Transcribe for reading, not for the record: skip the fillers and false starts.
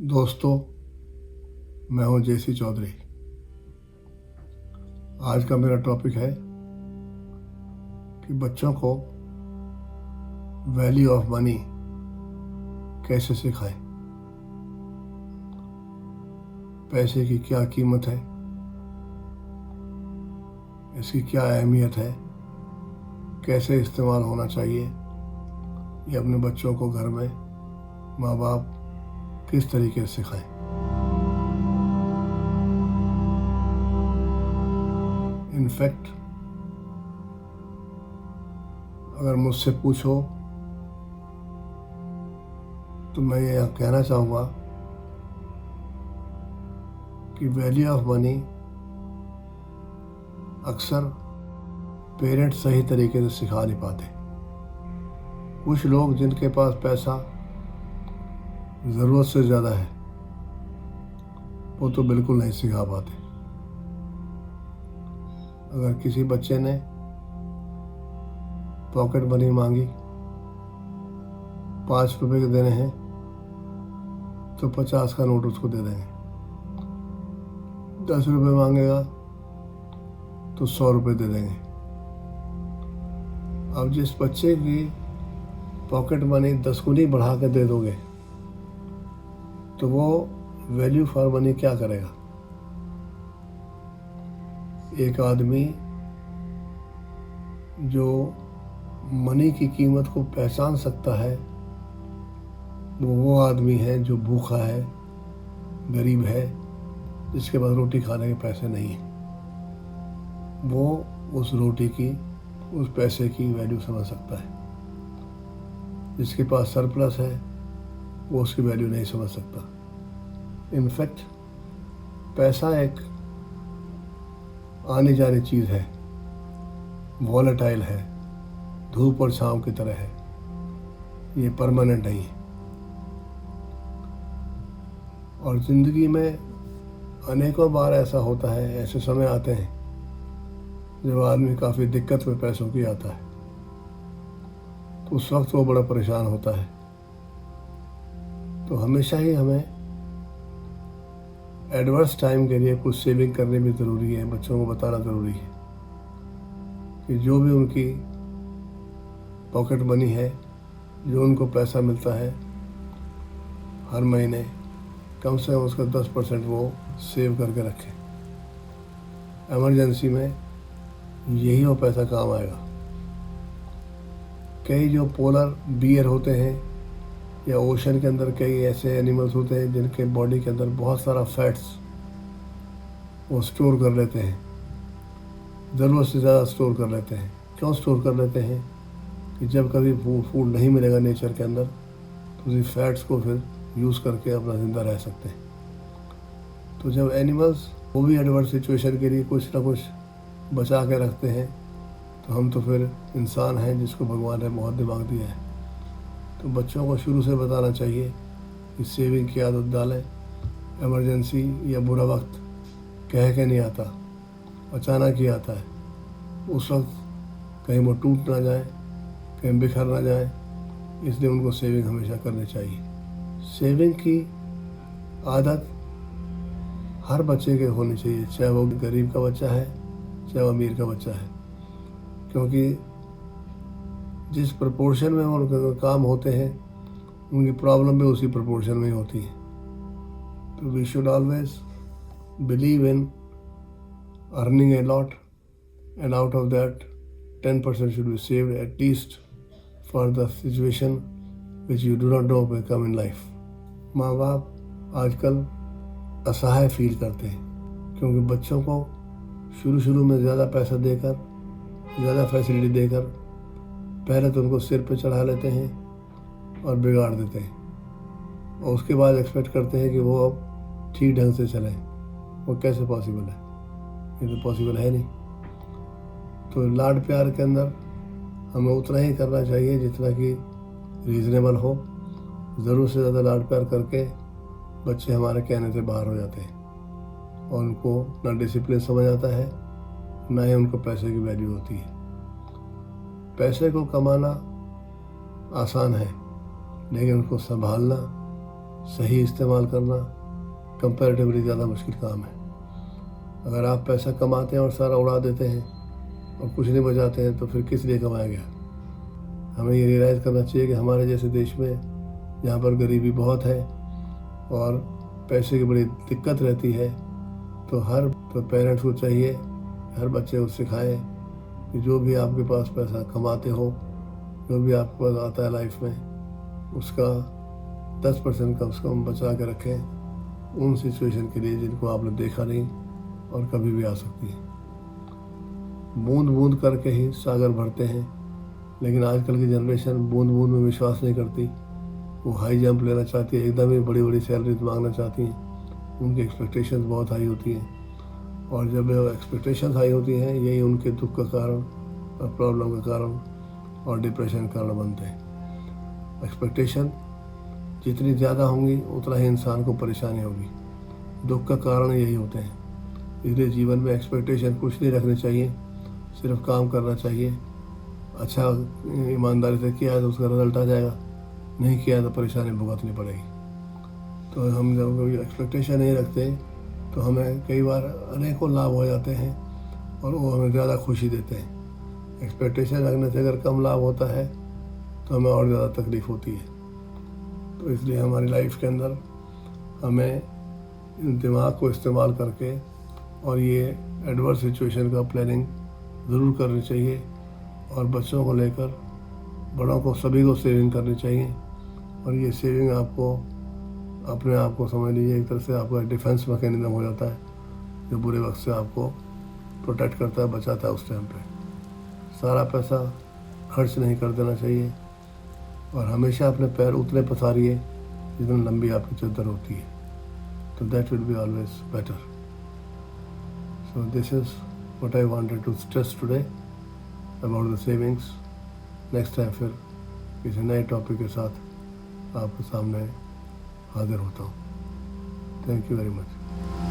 दोस्तों, मैं हूं जेसी चौधरी। आज का मेरा टॉपिक है कि बच्चों को वैल्यू ऑफ मनी कैसे सिखाएं। पैसे की क्या कीमत है, इसकी क्या अहमियत है, कैसे इस्तेमाल होना चाहिए, ये अपने बच्चों को घर में माँ बाप किस तरीके से सिखाएं। इनफैक्ट अगर मुझसे पूछो तो मैं ये कहना चाहूँगा कि वैल्यू ऑफ मनी अक्सर पेरेंट्स सही तरीके से सिखा नहीं पाते। कुछ लोग जिनके पास पैसा ज़रूरत से ज़्यादा है वो तो बिल्कुल नहीं सिखा पाते। अगर किसी बच्चे ने पॉकेट मनी मांगी, 5 रुपए के देने हैं तो 50 का नोट उसको दे देंगे। 10 रुपए मांगेगा तो 100 रुपए दे देंगे। अब जिस बच्चे की पॉकेट मनी 10 गुनी बढ़ा के दे दोगे तो वो वैल्यू फॉर मनी क्या करेगा। एक आदमी जो मनी की कीमत को पहचान सकता है वो आदमी है जो भूखा है, गरीब है, जिसके पास रोटी खाने के पैसे नहीं हैं। वो उस रोटी की, उस पैसे की वैल्यू समझ सकता है। जिसके पास सरप्लस है वो उसकी वैल्यू नहीं समझ सकता। इनफैक्ट पैसा एक आने जाने चीज़ है, वॉलेटाइल है, धूप और छाँव की तरह है, ये परमानेंट नहीं है। और ज़िंदगी में अनेकों बार ऐसा होता है, ऐसे समय आते हैं जब आदमी काफ़ी दिक्कत में पैसों की आता है, तो उस वक्त वो बड़ा परेशान होता है। तो हमेशा ही हमें एडवर्स टाइम के लिए कुछ सेविंग करनी भी ज़रूरी है। बच्चों को बताना ज़रूरी है कि जो भी उनकी पॉकेट मनी है, जो उनको पैसा मिलता है हर महीने, कम से कम उसका 10% वो सेव करके रखें। इमरजेंसी में यही वो पैसा काम आएगा। कई जो पोलर बियर होते हैं या ओशन के अंदर कई ऐसे एनिमल्स होते हैं जिनके बॉडी के अंदर बहुत सारा फैट्स वो स्टोर कर लेते हैं, ज़रूरत से ज़्यादा स्टोर कर लेते हैं। क्यों स्टोर कर लेते हैं कि जब कभी फूड नहीं मिलेगा नेचर के अंदर तो उसी फैट्स को फिर यूज़ करके अपना ज़िंदा रह सकते हैं। तो जब एनिमल्स वो भी एडवर्स सिचुएशन के लिए कुछ ना कुछ बचा के रखते हैं तो हम तो फिर इंसान हैं जिसको भगवान ने बहुत दिमाग दिया है। तो बच्चों को शुरू से बताना चाहिए कि सेविंग की आदत डालें। इमरजेंसी या बुरा वक्त कह के नहीं आता, अचानक ही आता है। उस वक्त कहीं वो टूट ना जाए, कहीं बिखर ना जाए, इसलिए उनको सेविंग हमेशा करनी चाहिए। सेविंग की आदत हर बच्चे के होनी चाहिए, चाहे वो गरीब का बच्चा है चाहे वो अमीर का बच्चा है, क्योंकि जिस प्रपोर्शन में उनके काम होते हैं उनकी प्रॉब्लम भी उसी प्रपोर्शन में ही होती है। तो we should always believe in earning a lot and out of that 10% should be saved at least for the situation which you do not know will come in life. माँ बाप आजकल असहाय फील करते हैं क्योंकि बच्चों को शुरू में ज़्यादा पैसा देकर, ज़्यादा फैसिलिटी देकर पहले तो उनको सिर पे चढ़ा लेते हैं और बिगाड़ देते हैं, और उसके बाद एक्सपेक्ट करते हैं कि वो अब ठीक ढंग से चलें। वो कैसे पॉसिबल है? ये तो पॉसिबल है नहीं। तो लाड प्यार के अंदर हमें उतना ही करना चाहिए जितना कि रीज़नेबल हो। ज़रूर से ज़्यादा लाड प्यार करके बच्चे हमारे कहने से बाहर हो जाते हैं और उनको ना डिसिप्लिन समझ आता है, ना ही उनको पैसे की वैल्यू होती है। पैसे को कमाना आसान है लेकिन उसको संभालना सही इस्तेमाल करना कंपैरेटिवली ज़्यादा मुश्किल काम है। अगर आप पैसा कमाते हैं और सारा उड़ा देते हैं और कुछ नहीं बचाते हैं तो फिर किस लिए कमाएंगे? हमें ये रियलाइज़ करना चाहिए कि हमारे जैसे देश में जहाँ पर गरीबी बहुत है और पैसे की बड़ी दिक्कत रहती है, तो हर पेरेंट्स को चाहिए, हर बच्चे को सिखाए कि जो भी आपके पास पैसा कमाते हो, जो भी आपके पास आता है लाइफ में, उसका 10% कम से कम बचा के रखें उन सिचुएशन के लिए जिनको आपने देखा नहीं और कभी भी आ सकती है। बूंद बूंद करके ही सागर भरते हैं, लेकिन आजकल की जनरेशन बूंद बूंद में विश्वास नहीं करती। वो हाई जंप लेना चाहती है, एकदम ही बड़ी बड़ी सैलरीज मांगना चाहती हैं। उनकी एक्सपेक्टेशंस बहुत हाई होती हैं, और जब एक्सपेक्टेशंस हाई होती हैं, यही उनके दुख का कारण और प्रॉब्लम का कारण और डिप्रेशन का कारण बनते हैं। एक्सपेक्टेशन जितनी ज़्यादा होंगी उतना ही इंसान को परेशानी होगी। दुख का कारण यही होते हैं। इसलिए जीवन में एक्सपेक्टेशन कुछ नहीं रखनी चाहिए, सिर्फ काम करना चाहिए। अच्छा ईमानदारी से किया है तो उसका रिजल्ट आ जाएगा, नहीं किया तो परेशानी भुगतनी पड़ेगी। तो हम जब एक्सपेक्टेशन नहीं रखते तो हमें कई बार अनेकों लाभ हो जाते हैं और वो हमें ज़्यादा खुशी देते हैं। एक्सपेक्टेशन रखने से अगर कम लाभ होता है तो हमें और ज़्यादा तकलीफ़ होती है। तो इसलिए हमारी लाइफ के अंदर हमें दिमाग को इस्तेमाल करके और ये एडवर्स सिचुएशन का प्लानिंग ज़रूर करनी चाहिए, और बच्चों को लेकर बड़ों को सभी को सेविंग करनी चाहिए। और ये सेविंग आपको अपने आप को समझ लीजिए एक तरह से आपका डिफेंस मैकेनिज्म हो जाता है, जो बुरे वक्त से आपको प्रोटेक्ट करता है, बचाता है। उस टाइम पे सारा पैसा खर्च नहीं कर देना चाहिए, और हमेशा अपने पैर उतने पसारिए जितनी लंबी आपकी चद्दर होती है, तो that will be always better. So this is what I wanted to stress today about the savings. Next time फिर किसी नए टॉपिक के साथ आपके सामने हाजिर होता हूँ। Thank you very much.